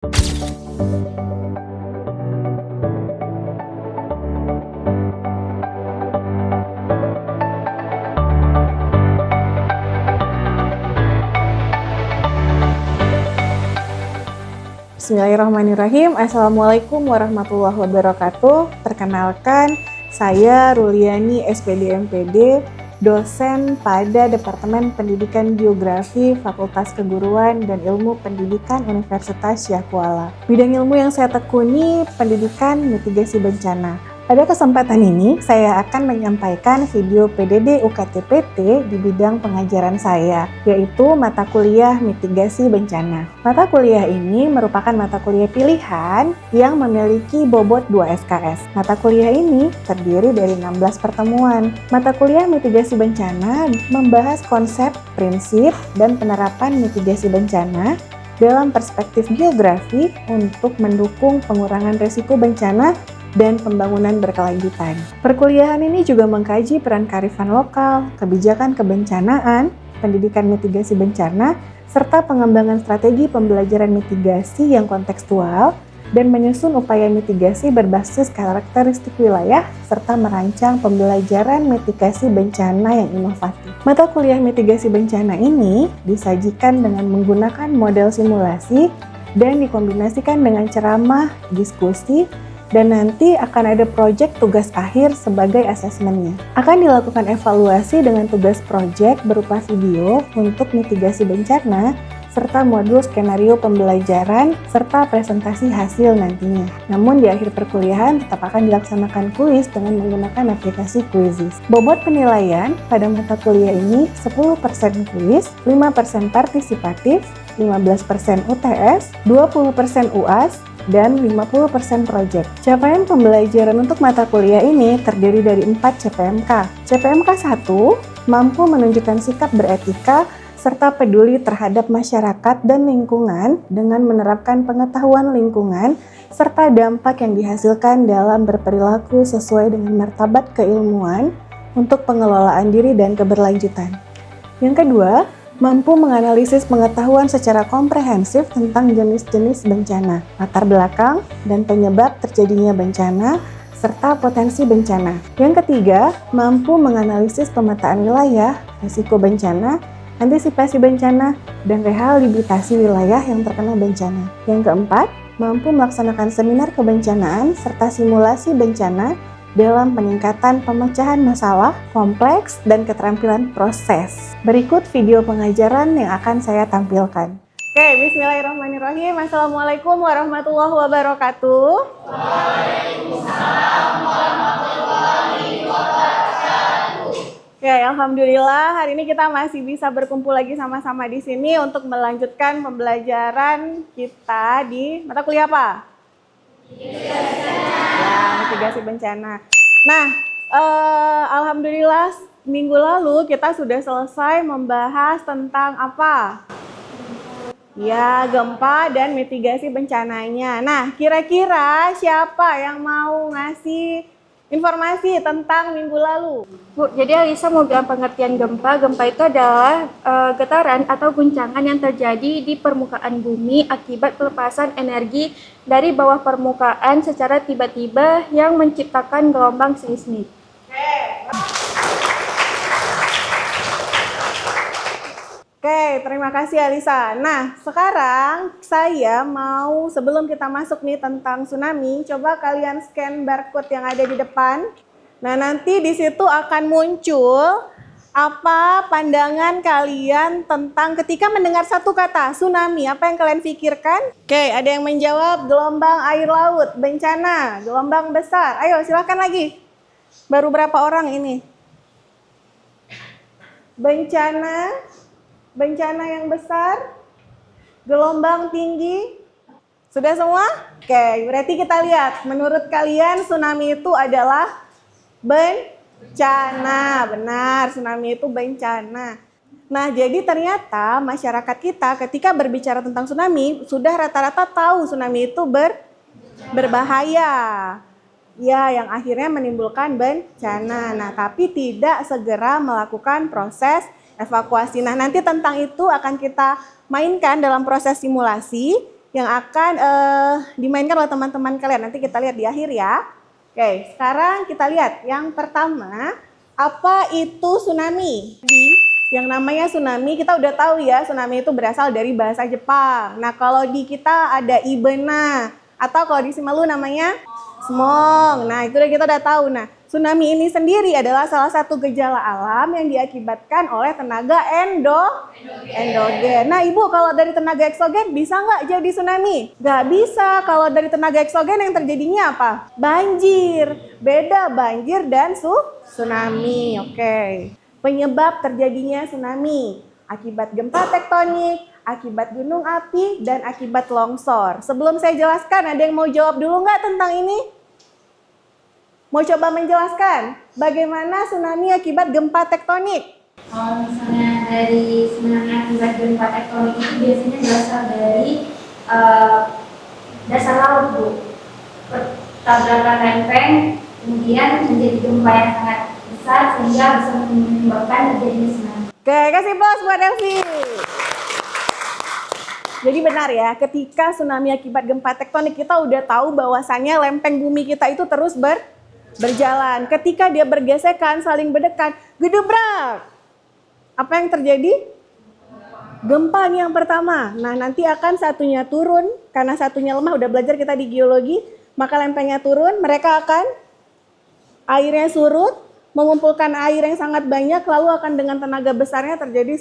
Bismillahirrahmanirrahim. Assalamualaikum warahmatullahi wabarakatuh. Perkenalkan, saya Ruliani SPD MPD, dosen pada Departemen Pendidikan Geografi Fakultas Keguruan dan Ilmu Pendidikan Universitas Syah Kuala. Bidang ilmu yang saya tekuni pendidikan mitigasi bencana. Pada kesempatan ini, saya akan menyampaikan video PDD UKT-PT di bidang pengajaran saya, yaitu mata kuliah mitigasi bencana. Mata kuliah ini merupakan mata kuliah pilihan yang memiliki bobot 2 SKS. Mata kuliah ini terdiri dari 16 pertemuan. Mata kuliah mitigasi bencana membahas konsep, prinsip, dan penerapan mitigasi bencana dalam perspektif geografi untuk mendukung pengurangan risiko bencana dan pembangunan berkelanjutan. Perkuliahan ini juga mengkaji peran kearifan lokal, kebijakan kebencanaan, pendidikan mitigasi bencana, serta pengembangan strategi pembelajaran mitigasi yang kontekstual, dan menyusun upaya mitigasi berbasis karakteristik wilayah, serta merancang pembelajaran mitigasi bencana yang inovatif. Mata kuliah mitigasi bencana ini disajikan dengan menggunakan model simulasi dan dikombinasikan dengan ceramah, diskusi, dan nanti akan ada proyek tugas akhir sebagai asesmennya. Akan dilakukan evaluasi dengan tugas proyek berupa video untuk mitigasi bencana, serta modul skenario pembelajaran, serta presentasi hasil nantinya. Namun di akhir perkuliahan tetap akan dilaksanakan kuis dengan menggunakan aplikasi Quizizz. Bobot penilaian pada mata kuliah ini 10% kuis, 5% partisipatif, 15% UTS, 20% UAS, dan 50% proyek. Capaian pembelajaran untuk mata kuliah ini terdiri dari 4 CPMK. CPMK 1 mampu menunjukkan sikap beretika serta peduli terhadap masyarakat dan lingkungan dengan menerapkan pengetahuan lingkungan serta dampak yang dihasilkan dalam berperilaku sesuai dengan martabat keilmuan untuk pengelolaan diri dan keberlanjutan. Yang kedua, mampu menganalisis pengetahuan secara komprehensif tentang jenis-jenis bencana, latar belakang dan penyebab terjadinya bencana, serta potensi bencana. Yang ketiga, mampu menganalisis pemetaan wilayah, risiko bencana, antisipasi bencana, dan rehabilitasi wilayah yang terkena bencana. Yang keempat, mampu melaksanakan seminar kebencanaan serta simulasi bencana dalam peningkatan pemecahan masalah kompleks dan keterampilan proses. Berikut video pengajaran yang akan saya tampilkan. Oke, bismillahirrahmanirrahim. Assalamualaikum warahmatullahi wabarakatuh. Waalaikumsalam warahmatullahi wabarakatuh. Ya, alhamdulillah hari ini kita masih bisa berkumpul lagi sama-sama di sini untuk melanjutkan pembelajaran kita di mata kuliah apa? Mitigasi bencana. Nah, alhamdulillah minggu lalu kita sudah selesai membahas tentang apa? Ya, gempa dan mitigasi bencananya. Nah, kira-kira siapa yang mau ngasih informasi tentang minggu lalu? Bu, jadi Alisa mau bilang pengertian gempa. Gempa itu adalah getaran atau guncangan yang terjadi di permukaan bumi akibat pelepasan energi dari bawah permukaan secara tiba-tiba yang menciptakan gelombang seismik. Oke, terima kasih Alisa. Nah, sekarang saya mau sebelum kita masuk nih tentang tsunami, coba kalian scan barcode yang ada di depan. Nah, nanti di situ akan muncul apa pandangan kalian tentang ketika mendengar satu kata tsunami, apa yang kalian pikirkan? Oke, ada yang menjawab gelombang air laut, bencana, gelombang besar. Ayo, silakan lagi. Baru berapa orang ini? Bencana yang besar, gelombang tinggi, sudah semua? Oke, berarti kita lihat, menurut kalian tsunami itu adalah bencana. Benar, tsunami itu bencana. Nah, jadi ternyata masyarakat kita ketika berbicara tentang tsunami, sudah rata-rata tahu tsunami itu berbahaya. Ya, yang akhirnya menimbulkan bencana. Nah, tapi tidak segera melakukan proses evakuasi. Nah, nanti tentang itu akan kita mainkan dalam proses simulasi. yang akan dimainkan oleh teman-teman kalian. Nanti kita lihat di akhir ya. Oke, sekarang kita lihat yang pertama, apa itu tsunami? Yang namanya tsunami, kita udah tahu ya, tsunami itu berasal dari bahasa Jepang. Nah, kalau di kita ada ibena, atau kalau di Simalu namanya smong. Nah, itu kita udah tahu. Nah, tsunami ini sendiri adalah salah satu gejala alam yang diakibatkan oleh tenaga endogen. Nah, Ibu, kalau dari tenaga eksogen bisa nggak jadi tsunami? Nggak bisa. Kalau dari tenaga eksogen yang terjadinya apa? Banjir. Beda banjir dan tsunami. Oke. Penyebab terjadinya tsunami akibat gempa tektonik, akibat gunung api, dan akibat longsor. Sebelum saya jelaskan, ada yang mau jawab dulu nggak tentang ini? Mau coba menjelaskan bagaimana tsunami akibat gempa tektonik? Kalau misalnya dari tsunami akibat gempa tektonik itu biasanya berasal dari dasar laut, Bu. Tabrakan lempeng, kemudian menjadi gempa yang sangat besar sehingga bisa menyebabkan terjadinya tsunami. Oke, kasih plus buat Elvi. Jadi benar ya, ketika tsunami akibat gempa tektonik kita udah tahu bahwasannya lempeng bumi kita itu terus berjalan. Ketika dia bergesekan, saling berdekat, gedebrak. Apa yang terjadi? Gempa nih yang pertama. Nah, nanti akan satunya turun, karena satunya lemah, udah belajar kita di geologi, maka lempengnya turun, mereka akan airnya surut, mengumpulkan air yang sangat banyak, lalu akan dengan tenaga besarnya terjadi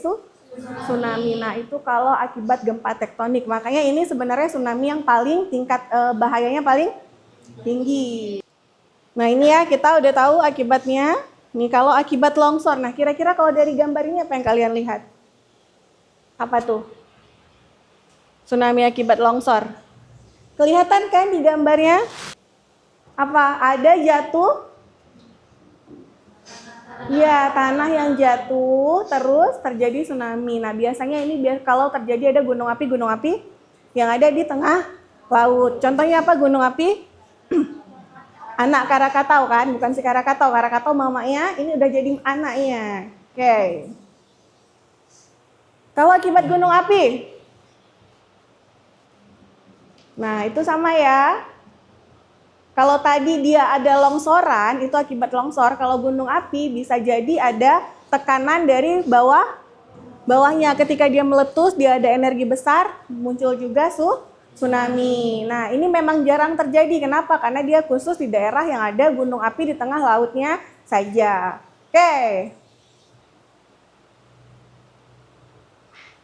tsunami. Nah, itu kalau akibat gempa tektonik. Makanya ini sebenarnya tsunami yang paling tingkat bahayanya paling tinggi. Nah, ini ya kita udah tahu akibatnya. Nih kalau akibat longsor. Nah, kira-kira kalau dari gambar ini apa yang kalian lihat? Apa tuh? Tsunami akibat longsor. Kelihatan kan di gambarnya? Apa? Ada jatuh? Ya, tanah yang jatuh terus terjadi tsunami. Nah, biasanya ini kalau terjadi ada gunung api yang ada di tengah laut. Contohnya apa gunung api? Anak Krakatau kan, bukan si Krakatau. Krakatau mamanya, ini udah jadi anaknya. Oke. Kalau akibat gunung api? Nah, itu sama ya. Kalau tadi dia ada longsoran, itu akibat longsor. Kalau gunung api bisa jadi ada tekanan dari bawahnya. Ketika dia meletus, dia ada energi besar, muncul juga tsunami. Nah, ini memang jarang terjadi. Kenapa? Karena dia khusus di daerah yang ada gunung api di tengah lautnya saja. Oke.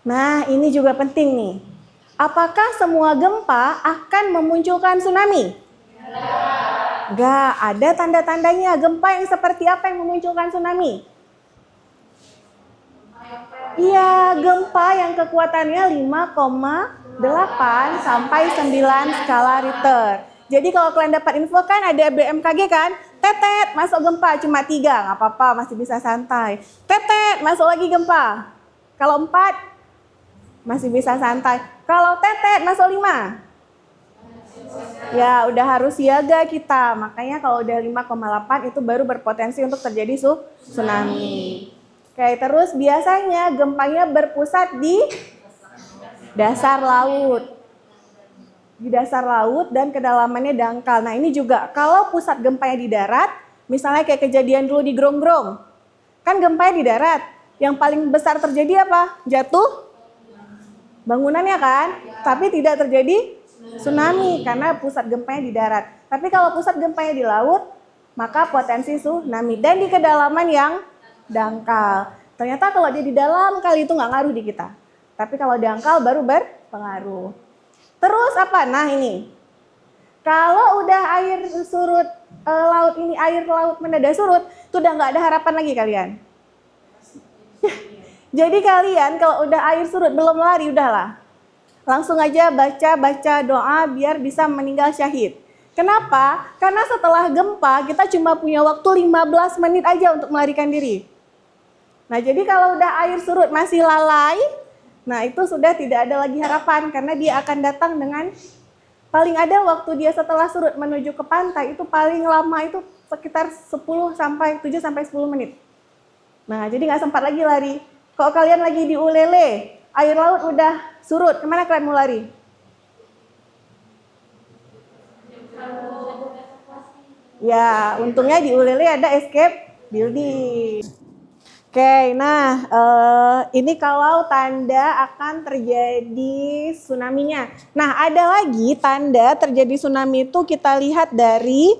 Nah, ini juga penting nih. Apakah semua gempa akan memunculkan tsunami? Enggak, ada tanda-tandanya. Gempa yang seperti apa yang memunculkan tsunami? Iya, gempa yang kekuatannya 5,8 sampai 9 skala Richter. Jadi kalau kalian dapat info kan ada BMKG kan, tetet masuk gempa cuma 3, nggak apa-apa masih bisa santai. Tetet masuk lagi gempa. Kalau 4 masih bisa santai. Kalau tetet masuk 5, ya udah harus siaga kita. Makanya kalau udah 5,8 itu baru berpotensi untuk terjadi tsunami. Oke, terus biasanya gempanya berpusat di dasar laut. Di dasar laut dan kedalamannya dangkal. Nah, ini juga kalau pusat gempanya di darat, misalnya kayak kejadian dulu di Gronggong. Kan gempanya di darat. Yang paling besar terjadi apa? Jatuh bangunannya kan? Tapi tidak terjadi tsunami karena pusat gempanya di darat. Tapi kalau pusat gempanya di laut, maka potensi tsunami. Dan di kedalaman yang dangkal. Ternyata kalau dia di dalam kali itu nggak ngaruh di kita. Tapi kalau dangkal baru berpengaruh. Terus apa? Nah ini. Kalau udah air surut air laut mendadak surut, itu udah nggak ada harapan lagi kalian. Jadi kalian kalau udah air surut belum lari udahlah. Langsung aja baca doa biar bisa meninggal syahid. Kenapa? Karena setelah gempa kita cuma punya waktu 15 menit aja untuk melarikan diri. Nah, jadi kalau udah air surut masih lalai, nah itu sudah tidak ada lagi harapan karena dia akan datang dengan paling ada waktu dia setelah surut menuju ke pantai itu paling lama itu sekitar 7 sampai 10 menit. Nah, jadi nggak sempat lagi lari. Kalau kalian lagi di Ulele, air laut udah surut, kemana kalian mau lari? Ya, untungnya di Ulele ada escape building. Oke, nah ini kalau tanda akan terjadi tsunami-nya. Nah, ada lagi tanda terjadi tsunami itu kita lihat dari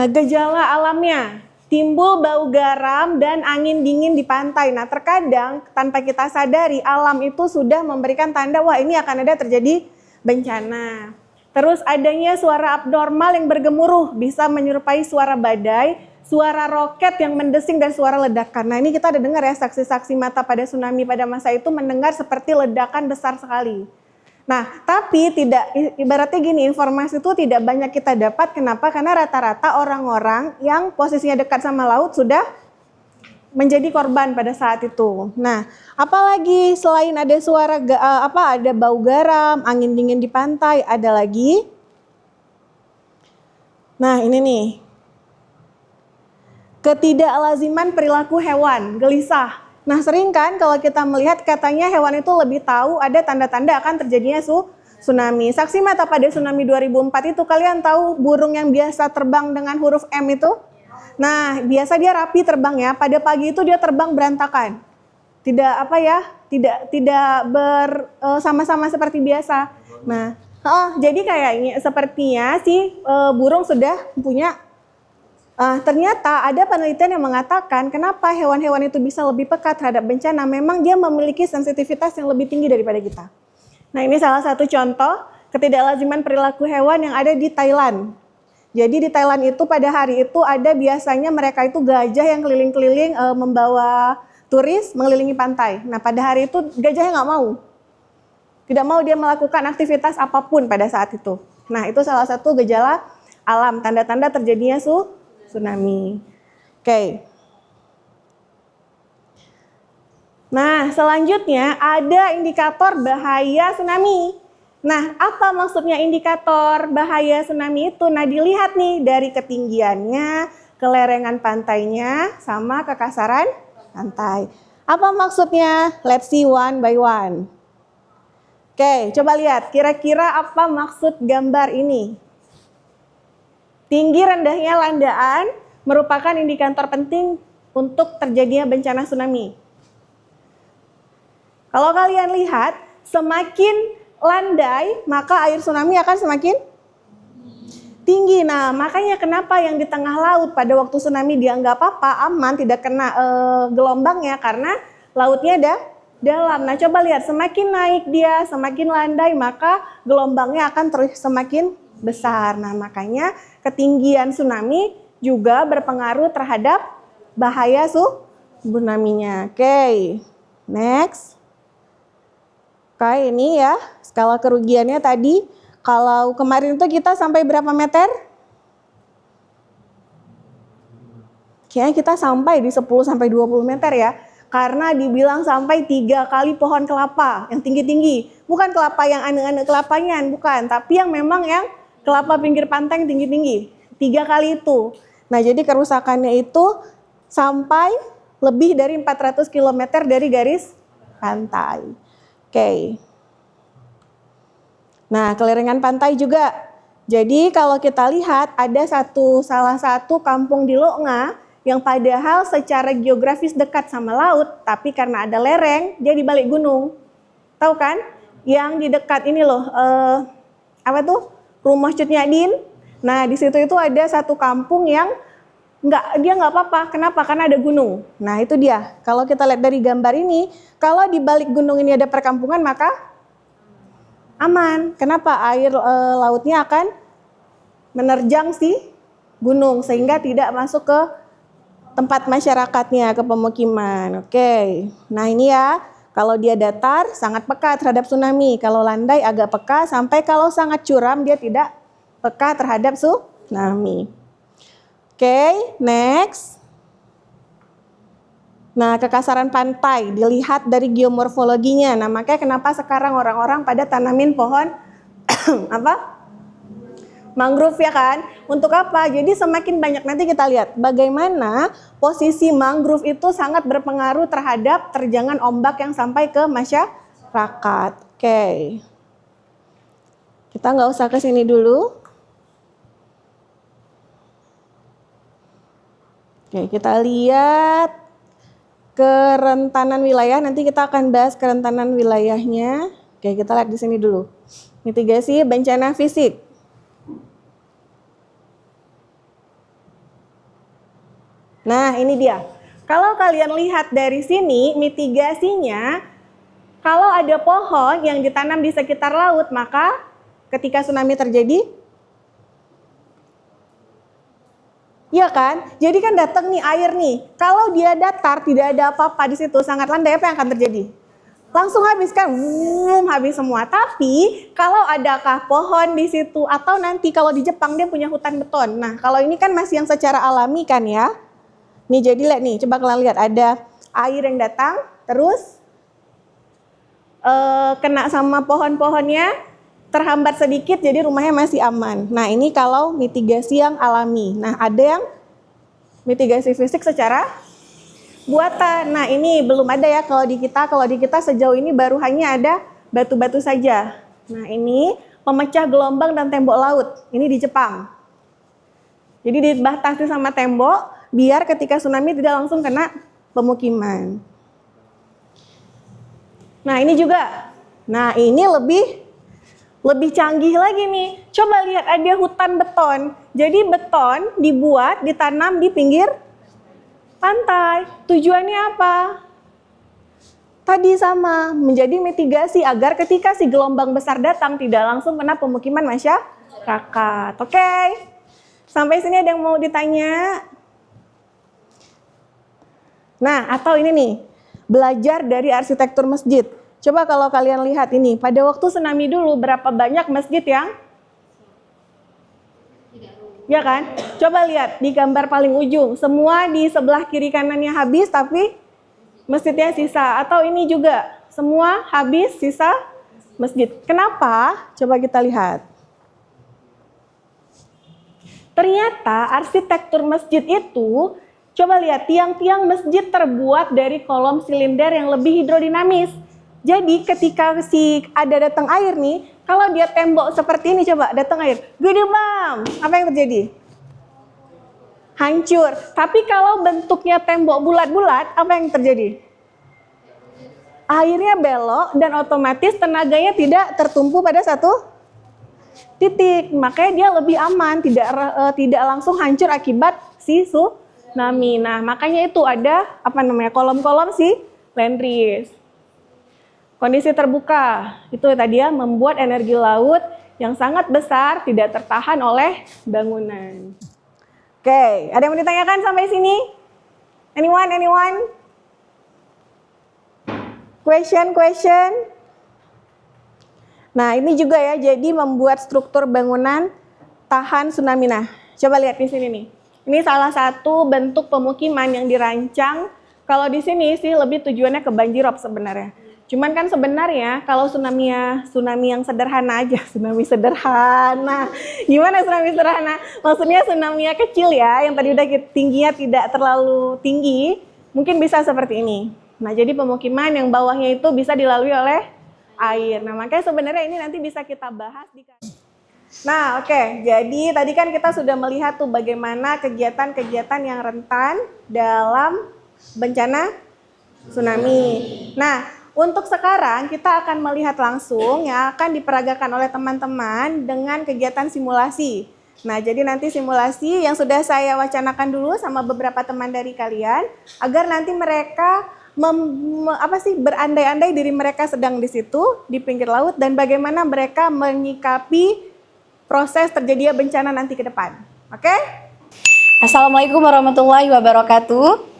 gejala alamnya. Timbul bau garam dan angin dingin di pantai. Nah, terkadang tanpa kita sadari alam itu sudah memberikan tanda wah ini akan ada terjadi bencana. Terus adanya suara abnormal yang bergemuruh bisa menyerupai suara badai, suara roket yang mendesing dan suara ledakan. Nah, ini kita ada dengar ya saksi-saksi mata pada tsunami pada masa itu mendengar seperti ledakan besar sekali. Nah, tapi tidak, ibaratnya gini, informasi itu tidak banyak kita dapat. Kenapa? Karena rata-rata orang-orang yang posisinya dekat sama laut sudah menjadi korban pada saat itu. Nah, apalagi selain ada suara ada bau garam, angin dingin di pantai, ada lagi. Nah, ini nih. Ketidaklaziman perilaku hewan, gelisah. Nah, sering kan kalau kita melihat katanya hewan itu lebih tahu ada tanda-tanda akan terjadinya tsunami. Saksi mata pada tsunami 2004 itu kalian tahu burung yang biasa terbang dengan huruf M itu? Nah, biasa dia rapi terbang ya. Pada pagi itu dia terbang berantakan. Tidak bersama-sama seperti biasa. Nah, jadi kayaknya sepertinya burung sudah punya ternyata ada penelitian yang mengatakan kenapa hewan-hewan itu bisa lebih peka terhadap bencana. Memang dia memiliki sensitivitas yang lebih tinggi daripada kita. Nah, ini salah satu contoh ketidaklaziman perilaku hewan yang ada di Thailand. Jadi di Thailand itu pada hari itu ada biasanya mereka itu gajah yang keliling-keliling membawa turis mengelilingi pantai. Nah, pada hari itu gajahnya nggak mau. Tidak mau dia melakukan aktivitas apapun pada saat itu. Nah, itu salah satu gejala alam, tanda-tanda terjadinya tsunami. Oke. Nah, selanjutnya ada indikator bahaya tsunami. Nah, apa maksudnya indikator bahaya tsunami itu? Nah, dilihat nih dari ketinggiannya, kelerengan pantainya, sama kekasaran pantai. Apa maksudnya? Let's see one by one. Oke, coba lihat. Kira-kira apa maksud gambar ini? Tinggi rendahnya landaan merupakan indikator penting untuk terjadinya bencana tsunami. Kalau kalian lihat, semakin landai, maka air tsunami akan semakin tinggi. Nah, makanya kenapa yang di tengah laut pada waktu tsunami dia nggak apa-apa, aman, tidak kena gelombangnya, karena lautnya dalam. Nah, coba lihat, semakin naik dia, semakin landai, maka gelombangnya akan terus semakin besar. Nah, makanya ketinggian tsunami juga berpengaruh terhadap bahaya tsunami-nya. Oke, next. Oke, ini ya skala kerugiannya tadi. Kalau kemarin itu kita sampai berapa meter? Kayaknya kita sampai di 10-20 meter ya. Karena dibilang sampai 3 kali pohon kelapa yang tinggi-tinggi. Bukan kelapa yang ane-ane kelapanya, bukan. Tapi yang memang yang kelapa pinggir pantai yang tinggi-tinggi. 3 kali itu. Nah, jadi kerusakannya itu sampai lebih dari 400 km dari garis pantai. Oke. Nah, kelerengan pantai juga. Jadi kalau kita lihat ada salah satu kampung di Loknga yang padahal secara geografis dekat sama laut, tapi karena ada lereng, dia di balik gunung. Tahu kan? Yang di dekat ini loh, Rumah Cut Nyadin. Nah, di situ itu ada satu kampung yang dia nggak apa-apa. Kenapa? Karena ada gunung. Nah, itu dia. Kalau kita lihat dari gambar ini, kalau di balik gunung ini ada perkampungan, maka aman. Kenapa? Air lautnya akan menerjang gunung sehingga tidak masuk ke tempat masyarakatnya, ke pemukiman. Oke. Nah, ini ya. Kalau dia datar, sangat peka terhadap tsunami. Kalau landai, agak peka. Sampai kalau sangat curam, dia tidak peka terhadap tsunami. Oke, next. Nah, kekasaran pantai dilihat dari geomorfologinya. Nah, makanya kenapa sekarang orang-orang pada tanamin pohon mangrove ya kan? Untuk apa? Jadi semakin banyak, nanti kita lihat bagaimana posisi mangrove itu sangat berpengaruh terhadap terjangan ombak yang sampai ke masyarakat. Oke. Kita nggak usah ke sini dulu. Oke, kita lihat kerentanan wilayah. Nanti kita akan bahas kerentanan wilayahnya. Oke, kita lihat di sini dulu. Mitigasi bencana fisik. Nah, ini dia. Kalau kalian lihat dari sini, mitigasinya, kalau ada pohon yang ditanam di sekitar laut, maka ketika tsunami terjadi, iya kan? Jadi kan datang nih air nih. Kalau dia datar, tidak ada apa-apa di situ, sangat landai, apa yang akan terjadi? Langsung habis kan? Habis semua. Tapi kalau adakah pohon di situ, atau nanti kalau di Jepang dia punya hutan beton. Nah, kalau ini kan masih yang secara alami kan ya. Nih jadi lihat nih, coba kalian lihat ada air yang datang, terus kena sama pohon-pohonnya, terhambat sedikit jadi rumahnya masih aman. Nah ini kalau mitigasi yang alami. Nah ada yang mitigasi fisik secara buatan. Nah ini belum ada ya kalau di kita sejauh ini baru hanya ada batu-batu saja. Nah ini pemecah gelombang dan tembok laut, ini di Jepang. Jadi dibatasi sama tembok, biar ketika tsunami tidak langsung kena pemukiman. Nah ini juga, nah ini lebih canggih lagi nih. Coba lihat ada hutan beton. Jadi beton dibuat, ditanam di pinggir pantai. Tujuannya apa? Tadi sama, menjadi mitigasi agar ketika si gelombang besar datang tidak langsung kena pemukiman masyarakat. Oke? Sampai sini ada yang mau ditanya? Nah, atau ini nih, belajar dari arsitektur masjid. Coba kalau kalian lihat ini, pada waktu tsunami dulu berapa banyak masjid yang? Ya kan? Coba lihat di gambar paling ujung, semua di sebelah kiri kanannya habis tapi masjidnya sisa. Atau ini juga, semua habis sisa masjid. Kenapa? Coba kita lihat. Ternyata arsitektur masjid itu, coba lihat, tiang-tiang masjid terbuat dari kolom silinder yang lebih hidrodinamis. Jadi ketika ada datang air nih, kalau dia tembok seperti ini, coba datang air, gede bam, apa yang terjadi? Hancur. Tapi kalau bentuknya tembok bulat-bulat, apa yang terjadi? Airnya belok dan otomatis tenaganya tidak tertumpu pada satu titik. Makanya dia lebih aman, tidak langsung hancur akibat si tsunami. Nah, makanya itu ada kolom-kolom si land-risk. Kondisi terbuka, itu tadi ya, membuat energi laut yang sangat besar tidak tertahan oleh bangunan. Oke, ada yang mau ditanyakan sampai sini? Anyone? Question? Nah, ini juga ya, jadi membuat struktur bangunan tahan tsunami. Nah, coba lihat di sini nih. Ini salah satu bentuk pemukiman yang dirancang. Kalau di sini sih lebih tujuannya ke banjirop sebenarnya. Cuman kan sebenarnya kalau tsunami yang sederhana aja, tsunami sederhana. Gimana tsunami sederhana? Maksudnya tsunami kecil ya, yang tadi udah tingginya tidak terlalu tinggi, mungkin bisa seperti ini. Nah, jadi pemukiman yang bawahnya itu bisa dilalui oleh air. Nah, makanya sebenarnya ini nanti bisa kita bahas di. Nah, oke. Jadi tadi kan kita sudah melihat tuh bagaimana kegiatan-kegiatan yang rentan dalam bencana tsunami. Nah, untuk sekarang kita akan melihat langsung yang akan diperagakan oleh teman-teman dengan kegiatan simulasi. Nah, jadi nanti simulasi yang sudah saya wacanakan dulu sama beberapa teman dari kalian agar nanti mereka berandai-andai diri mereka sedang di situ di pinggir laut dan bagaimana mereka menyikapi proses terjadinya bencana nanti ke depan. Oke? Assalamualaikum warahmatullahi wabarakatuh.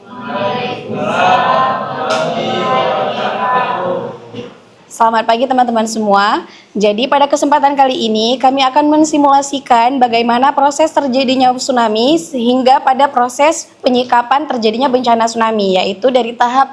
Selamat pagi teman-teman semua. Jadi pada kesempatan kali ini kami akan mensimulasikan bagaimana proses terjadinya tsunami sehingga pada proses penyikapan terjadinya bencana tsunami, yaitu dari tahap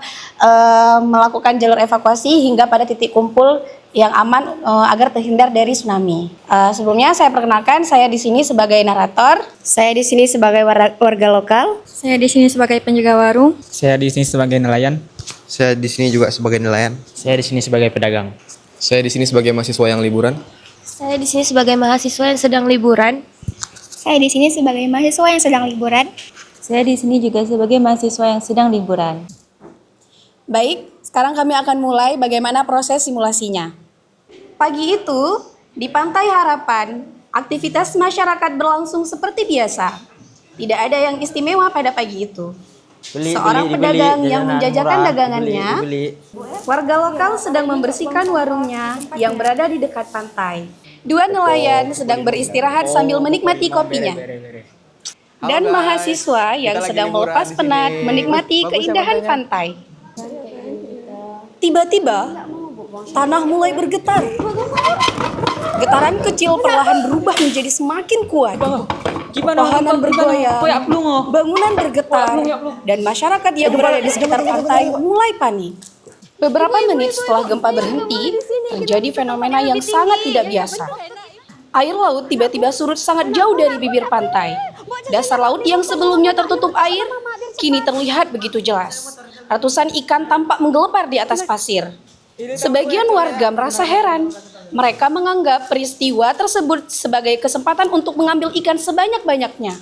melakukan jalur evakuasi hingga pada titik kumpul yang aman agar terhindar dari tsunami. Sebelumnya saya perkenalkan, saya di sini sebagai narator. Saya di sini sebagai warga lokal. Saya di sini sebagai penjaga warung. Saya di sini sebagai nelayan. Saya di sini juga sebagai nelayan. Saya di sini sebagai pedagang. Saya di sini sebagai mahasiswa yang liburan. Saya di sini sebagai mahasiswa yang sedang liburan. Saya di sini sebagai mahasiswa yang sedang liburan. Saya di sini juga sebagai mahasiswa yang sedang liburan. Baik, sekarang kami akan mulai bagaimana proses simulasinya. Pagi itu, di Pantai Harapan, aktivitas masyarakat berlangsung seperti biasa. Tidak ada yang istimewa pada pagi itu. Seorang pedagang yang menjajakan dagangannya, warga lokal sedang membersihkan warungnya yang berada di dekat pantai. Dua nelayan sedang beristirahat sambil menikmati kopinya. Dan mahasiswa yang sedang melepas penat menikmati keindahan pantai. Tiba-tiba, tanah mulai bergetar. Getaran kecil perlahan berubah menjadi semakin kuat. Pepohonan bergoyang, bangunan bergetar, dan masyarakat yang berada di sekitar pantai mulai panik. Beberapa menit setelah gempa berhenti, terjadi fenomena yang sangat tidak biasa. Air laut tiba-tiba surut sangat jauh dari bibir pantai. Dasar laut yang sebelumnya tertutup air, kini terlihat begitu jelas. Ratusan ikan tampak menggelepar di atas pasir. Sebagian warga merasa heran. Mereka menganggap peristiwa tersebut sebagai kesempatan untuk mengambil ikan sebanyak-banyaknya.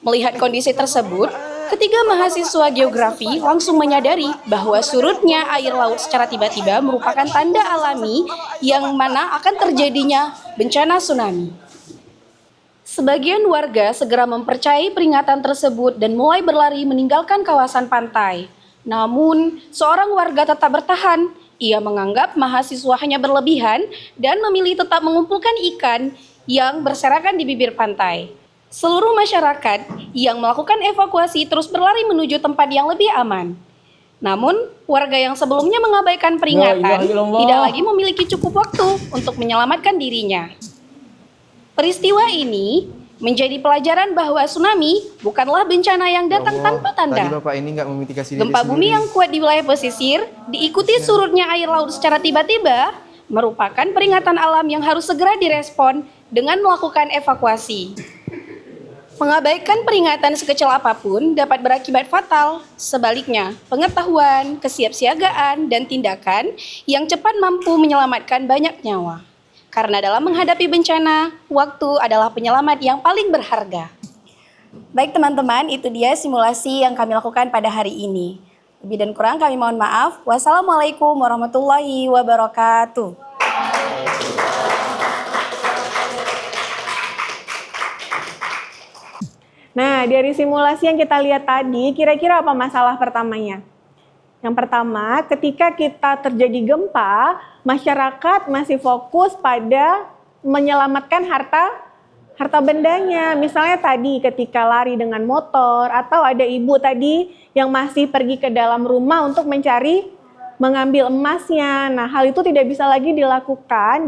Melihat kondisi tersebut, ketiga mahasiswa geografi langsung menyadari bahwa surutnya air laut secara tiba-tiba merupakan tanda alami yang mana akan terjadinya bencana tsunami. Sebagian warga segera mempercayai peringatan tersebut dan mulai berlari meninggalkan kawasan pantai. Namun, seorang warga tetap bertahan. Ia menganggap mahasiswa hanya berlebihan dan memilih tetap mengumpulkan ikan yang berserakan di bibir pantai. Seluruh masyarakat yang melakukan evakuasi terus berlari menuju tempat yang lebih aman. Namun, warga yang sebelumnya mengabaikan peringatan tidak lagi memiliki cukup waktu untuk menyelamatkan dirinya. Peristiwa ini menjadi pelajaran bahwa tsunami bukanlah bencana yang datang tanpa tanda. Tadi Bapak ini nggak memitigasi diri Gempa bumi sendiri. yang kuat di wilayah pesisir, diikuti surutnya air laut secara tiba-tiba, merupakan peringatan alam yang harus segera direspon dengan melakukan evakuasi. Mengabaikan peringatan sekecil apapun dapat berakibat fatal. Sebaliknya, pengetahuan, kesiapsiagaan, dan tindakan yang cepat mampu menyelamatkan banyak nyawa. Karena dalam menghadapi bencana, waktu adalah penyelamat yang paling berharga. Baik teman-teman, itu dia simulasi yang kami lakukan pada hari ini. Lebih dan kurang kami mohon maaf. Wassalamualaikum warahmatullahi wabarakatuh. Nah, dari simulasi yang kita lihat tadi, kira-kira apa masalah pertamanya? Yang pertama, ketika kita terjadi gempa, masyarakat masih fokus pada menyelamatkan harta bendanya. Misalnya tadi ketika lari dengan motor, atau ada ibu tadi yang masih pergi ke dalam rumah untuk mengambil emasnya. Nah, hal itu tidak bisa lagi dilakukan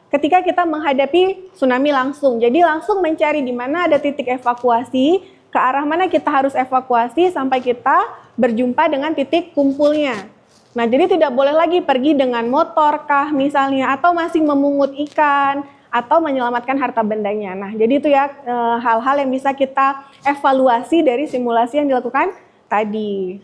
ketika kita menghadapi tsunami langsung. Jadi langsung mencari di mana ada titik evakuasi, ke arah mana kita harus evakuasi sampai kita berjumpa dengan titik kumpulnya. Nah, jadi tidak boleh lagi pergi dengan motor kah misalnya, atau masih memungut ikan, atau menyelamatkan harta bendanya. Nah, jadi itu ya hal-hal yang bisa kita evaluasi dari simulasi yang dilakukan tadi.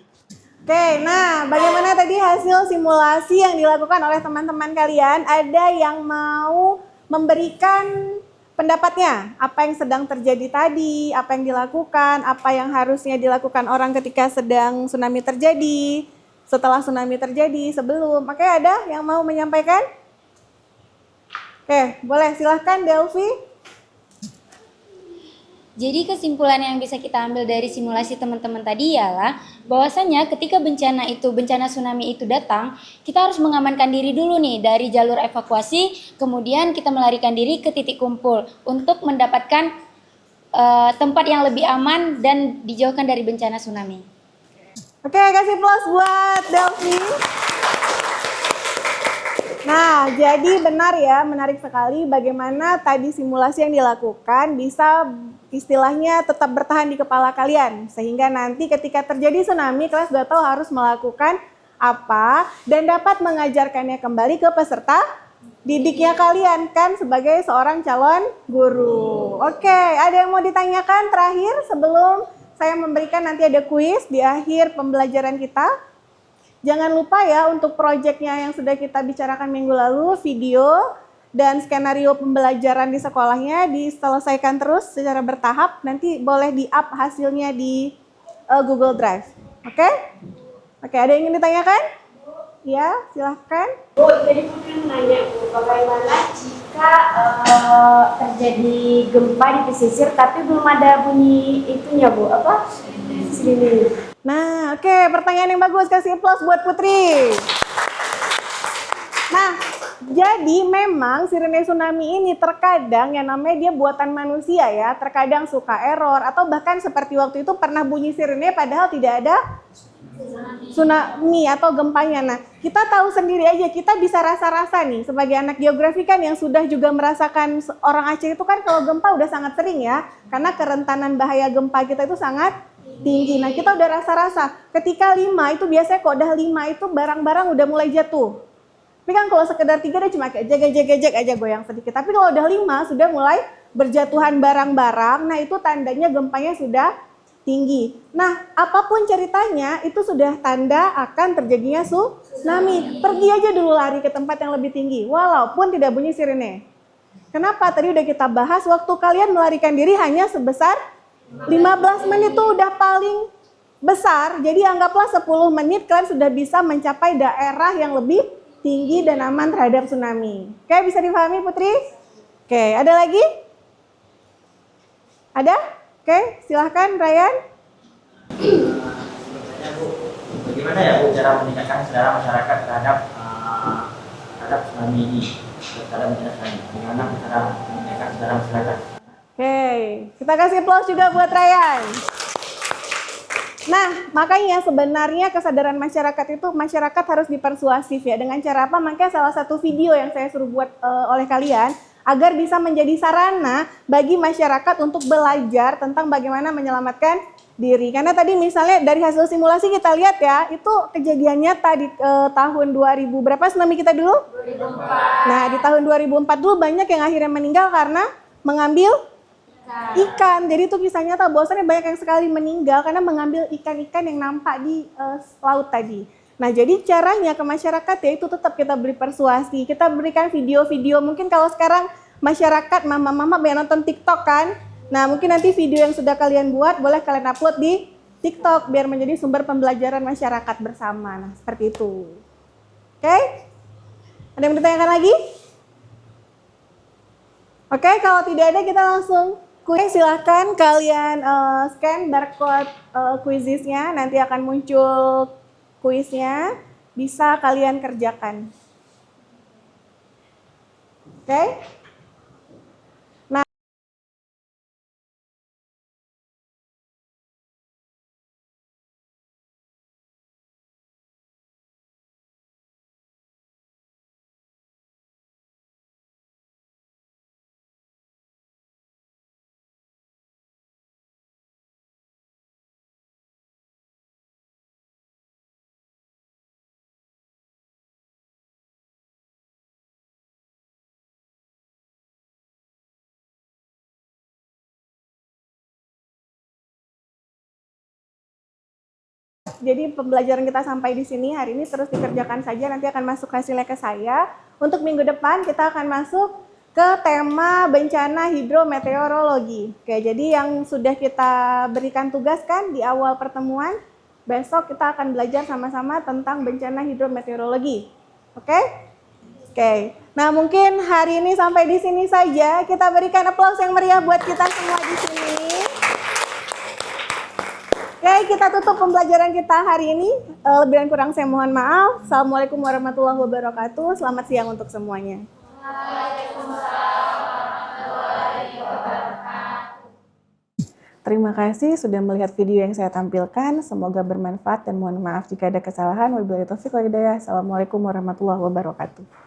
Oke, nah bagaimana tadi hasil simulasi yang dilakukan oleh teman-teman kalian? Ada yang mau memberikan pendapatnya? Apa yang sedang terjadi tadi? Apa yang dilakukan? Apa yang harusnya dilakukan orang ketika sedang tsunami terjadi? Setelah tsunami terjadi, sebelum? Oke, ada yang mau menyampaikan? Oke, boleh silahkan Delvi. Jadi kesimpulan yang bisa kita ambil dari simulasi teman-teman tadi ialah bahwasanya ketika bencana tsunami itu datang, kita harus mengamankan diri dulu nih dari jalur evakuasi, kemudian kita melarikan diri ke titik kumpul untuk mendapatkan tempat yang lebih aman dan dijauhkan dari bencana tsunami. Oke, kasih plus buat Delvi. Nah, jadi benar ya, menarik sekali bagaimana tadi simulasi yang dilakukan bisa istilahnya tetap bertahan di kepala kalian. Sehingga nanti ketika terjadi tsunami, kalian sudah tahu harus melakukan apa dan dapat mengajarkannya kembali ke peserta didiknya kalian kan sebagai seorang calon guru. Oke, ada yang mau ditanyakan terakhir sebelum saya memberikan nanti ada kuis di akhir pembelajaran kita? Jangan lupa ya untuk proyeknya yang sudah kita bicarakan minggu lalu, video dan skenario pembelajaran di sekolahnya diselesaikan terus secara bertahap. Nanti boleh di-up hasilnya di Google Drive. Oke? Oke, ada yang ingin ditanyakan? Ya, silahkan. Bu, jadi mungkin nanya Bu, bagaimana jika terjadi gempa di pesisir tapi belum ada bunyi itunya Bu, apa? Sirine. Nah, oke, pertanyaan yang bagus, kasih applause buat Putri. Nah, jadi memang sirine tsunami ini terkadang yang namanya dia buatan manusia ya, terkadang suka error atau bahkan seperti waktu itu pernah bunyi sirine padahal tidak ada tsunami atau gempanya. Nah, kita tahu sendiri aja, kita bisa rasa-rasa nih sebagai anak geografi kan yang sudah juga merasakan orang Aceh itu kan kalau gempa udah sangat sering ya, karena kerentanan bahaya gempa kita itu sangat tinggi. Nah, kita udah rasa-rasa ketika 5 itu biasanya kok udah 5 itu barang-barang udah mulai jatuh. Tapi kan kalau sekedar 3 dia cuma kayak jeg aja goyang sedikit. Tapi kalau udah 5 sudah mulai berjatuhan barang-barang, nah itu tandanya gempanya sudah tinggi. Nah, apapun ceritanya itu sudah tanda akan terjadinya tsunami. Pergi aja dulu lari ke tempat yang lebih tinggi, walaupun tidak bunyi sirene. Kenapa? Tadi udah kita bahas, waktu kalian melarikan diri hanya sebesar 15 menit itu udah paling besar. Jadi anggaplah 10 menit kalian sudah bisa mencapai daerah yang lebih tinggi dan aman terhadap tsunami. Oke, bisa dipahami Putri? Oke, ada lagi? Ada? Oke, silahkan Ryan. Bagaimana ya Bu cara meningkatkan kesadaran masyarakat terhadap tsunami ini, terhadap bencana tsunami? Bagaimana cara meningkatkan kesadaran masyarakat? Oke, kita kasih applause juga buat Ryan. Nah, makanya sebenarnya kesadaran masyarakat itu masyarakat harus dipersuasif ya. Dengan cara apa? Makanya salah satu video yang saya suruh buat oleh kalian agar bisa menjadi sarana bagi masyarakat untuk belajar tentang bagaimana menyelamatkan diri. Karena tadi misalnya dari hasil simulasi kita lihat ya, itu kejadiannya tadi tahun 2000 berapa tsunami kita dulu? 2004. Nah, di tahun 2004 dulu banyak yang akhirnya meninggal karena mengambil ikan. Jadi itu kisah nyata bahwasannya banyak yang sekali meninggal karena mengambil ikan-ikan yang nampak di laut tadi. Nah, jadi caranya ke masyarakat ya itu tetap kita beri persuasi. Kita berikan video-video. Mungkin kalau sekarang masyarakat mama-mama banyak nonton TikTok kan. Nah, mungkin nanti video yang sudah kalian buat boleh kalian upload di TikTok biar menjadi sumber pembelajaran masyarakat bersama. Nah, seperti itu. Oke? Ada yang ditanyakan lagi? Oke, kalau tidak ada kita langsung kuis. Silahkan kalian scan barcode quizisnya, nanti akan muncul kuisnya, bisa kalian kerjakan. Oke? Nah, jadi pembelajaran kita sampai di sini hari ini terus dikerjakan saja, nanti akan masuk hasilnya ke saya. Untuk minggu depan kita akan masuk ke tema bencana hidrometeorologi. Oke, jadi yang sudah kita berikan tugas kan di awal pertemuan, besok kita akan belajar sama-sama tentang bencana hidrometeorologi. Oke? Oke. Nah, mungkin hari ini sampai di sini saja. Kita berikan aplaus yang meriah buat kita semua di sini. Oke, kita tutup pembelajaran kita hari ini. Lebih dan kurang saya mohon maaf. Assalamualaikum warahmatullahi wabarakatuh. Selamat siang untuk semuanya. Terima kasih sudah melihat video yang saya tampilkan. Semoga bermanfaat dan mohon maaf jika ada kesalahan. Wabillahi taufiq wal hidayah. Assalamualaikum warahmatullahi wabarakatuh.